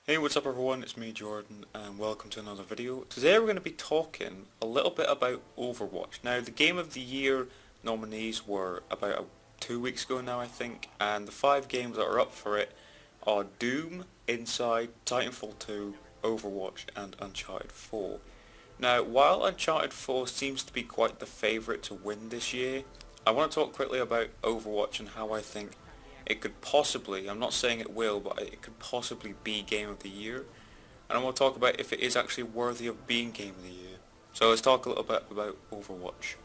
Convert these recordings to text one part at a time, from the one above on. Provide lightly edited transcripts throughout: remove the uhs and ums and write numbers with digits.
Hey, what's up everyone? It's me Jordan and welcome to another video. Today we're going to be talking a little bit about Overwatch. Now the Game of the Year nominees were about 2 weeks ago now I think, and the 5 games that are up for it are Doom, Inside, Titanfall 2, Overwatch and Uncharted 4. Now while Uncharted 4 seems to be quite the favourite to win this year, I want to talk quickly about Overwatch and how I think it could possibly, I'm not saying it will, but it could possibly be Game of the Year. And I want to talk about if it is actually worthy of being Game of the Year. So let's talk a little bit about Overwatch.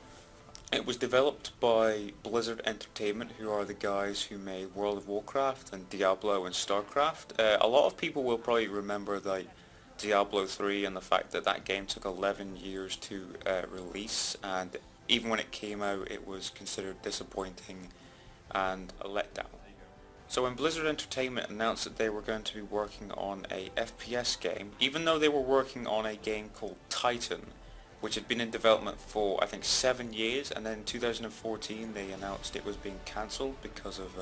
It was developed by Blizzard Entertainment, who are the guys who made World of Warcraft and Diablo and StarCraft. A lot of people will probably remember like Diablo 3 and the fact that that game took 11 years to release, and even when it came out it was considered disappointing and a letdown. So when Blizzard Entertainment announced that they were going to be working on a FPS game, even though they were working on a game called Titan, which had been in development for I think 7 years, and then in 2014 they announced it was being cancelled because of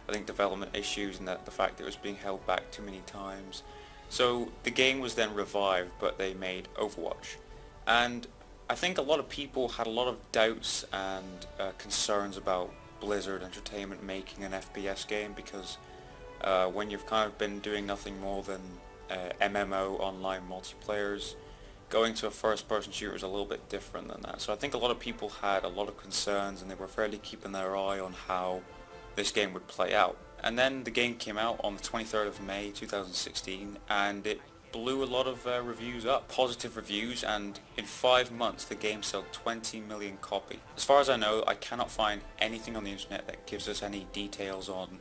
I think development issues and the fact that it was being held back too many times. So the game was then revived, but they made Overwatch. And I think a lot of people had a lot of doubts and concerns about Blizzard Entertainment making an FPS game because when you've kind of been doing nothing more than MMO online multiplayers, going to a first-person shooter is a little bit different than that. So I think a lot of people had a lot of concerns and they were fairly keeping their eye on how this game would play out. And then the game came out on the 23rd of May 2016 and it blew a lot of reviews up, positive reviews, and in 5 months the game sold 20 million copies. As far as I know, I cannot find anything on the internet that gives us any details on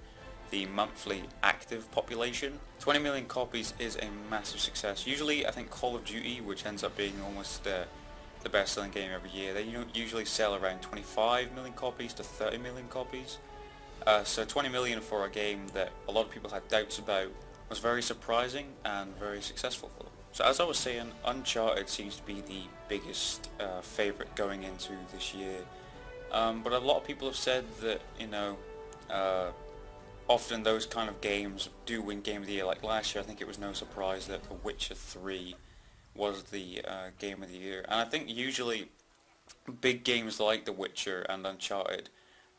the monthly active population. 20 million copies is a massive success. Usually I think Call of Duty, which ends up being almost the best selling game every year, they usually sell around 25 million copies to 30 million copies. So 20 million for a game that a lot of people had doubts about was very surprising and very successful for them. So as I was saying, Uncharted seems to be the biggest favourite going into this year. But a lot of people have said that, often those kind of games do win Game of the Year. Like last year, I think it was no surprise that The Witcher 3 was the Game of the Year. And I think usually big games like The Witcher and Uncharted,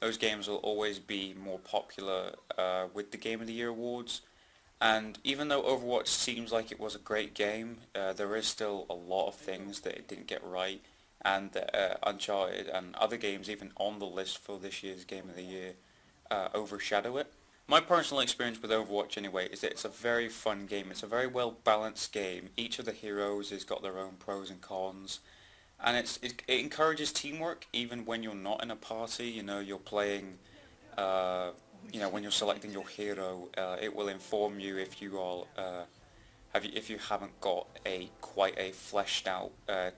those games will always be more popular with the Game of the Year awards. And even though Overwatch seems like it was a great game, there is still a lot of things that it didn't get right, and Uncharted and other games even on the list for this year's Game of the Year overshadow it. My personal experience with Overwatch anyway is that it's a very fun game. It's a very well balanced game. Each of the heroes has got their own pros and cons, and it encourages teamwork even when you're not in a party. You're playing when you're selecting your hero, it will inform you if you are if you haven't got quite a fleshed out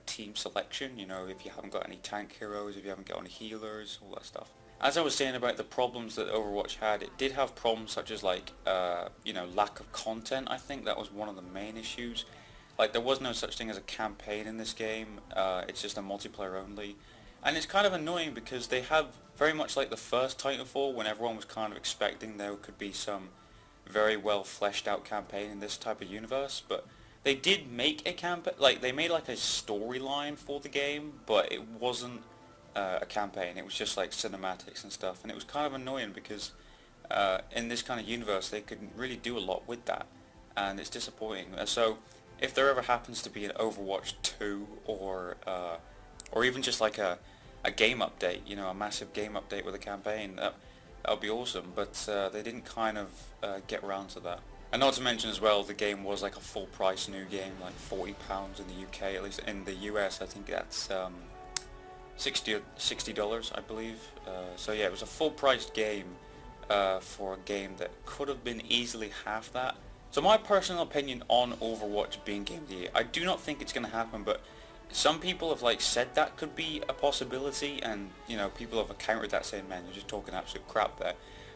team selection. If you haven't got any tank heroes, if you haven't got any healers, all that stuff. As I was saying about the problems that Overwatch had, it did have problems such as lack of content. I think that was one of the main issues. Like there was no such thing as a campaign in this game. It's just a multiplayer only. And it's kind of annoying because they have, very much like the first Titanfall, when everyone was kind of expecting there could be some very well fleshed out campaign in this type of universe, but they did make a campaign, they made like a storyline for the game, but it wasn't a campaign. It was just like cinematics and stuff, and it was kind of annoying because in this kind of universe they couldn't really do a lot with that, and it's disappointing. So if there ever happens to be an Overwatch 2 or even just like a game update, a massive game update with a campaign, that would be awesome, but they didn't kind of get around to that. And not to mention as well, the game was like a full price new game, like £40 in the UK, at least in the US I think that's $60 I believe. So yeah, it was a full priced game for a game that could have been easily half that. So my personal opinion on Overwatch being Game of the Year, I do not think it's going to happen, but some people have said that could be a possibility, and people have countered that saying, man, you're just talking absolute crap there.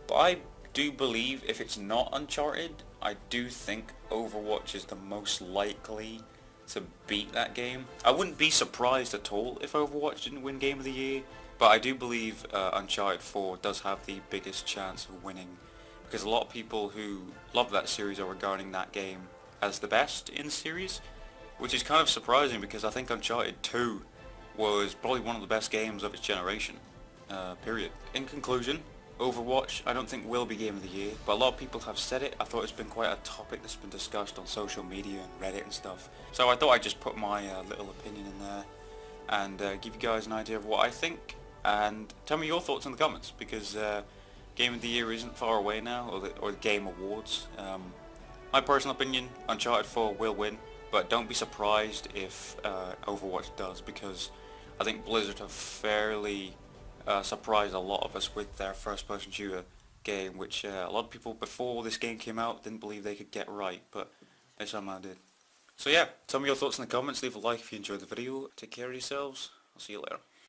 But I do believe if it's not Uncharted, I do think Overwatch is the most likely to beat that game. I wouldn't be surprised at all if Overwatch didn't win Game of the Year, but I do believe Uncharted 4 does have the biggest chance of winning because a lot of people who love that series are regarding that game as the best in the series, which is kind of surprising because I think Uncharted 2 was probably one of the best games of its generation, period. In conclusion, Overwatch I don't think will be Game of the Year, but a lot of people have said it. I thought it's been quite a topic that's been discussed on social media and Reddit and stuff. So I thought I'd just put my little opinion in there and give you guys an idea of what I think, and tell me your thoughts in the comments, because Game of the Year isn't far away now, or the Game Awards. My personal opinion, Uncharted 4 will win, but don't be surprised if Overwatch does, because I think Blizzard have fairly surprised a lot of us with their first-person shooter game, which a lot of people before this game came out didn't believe they could get right, but they somehow did. So yeah, tell me your thoughts in the comments, leave a like if you enjoyed the video, take care of yourselves, I'll see you later.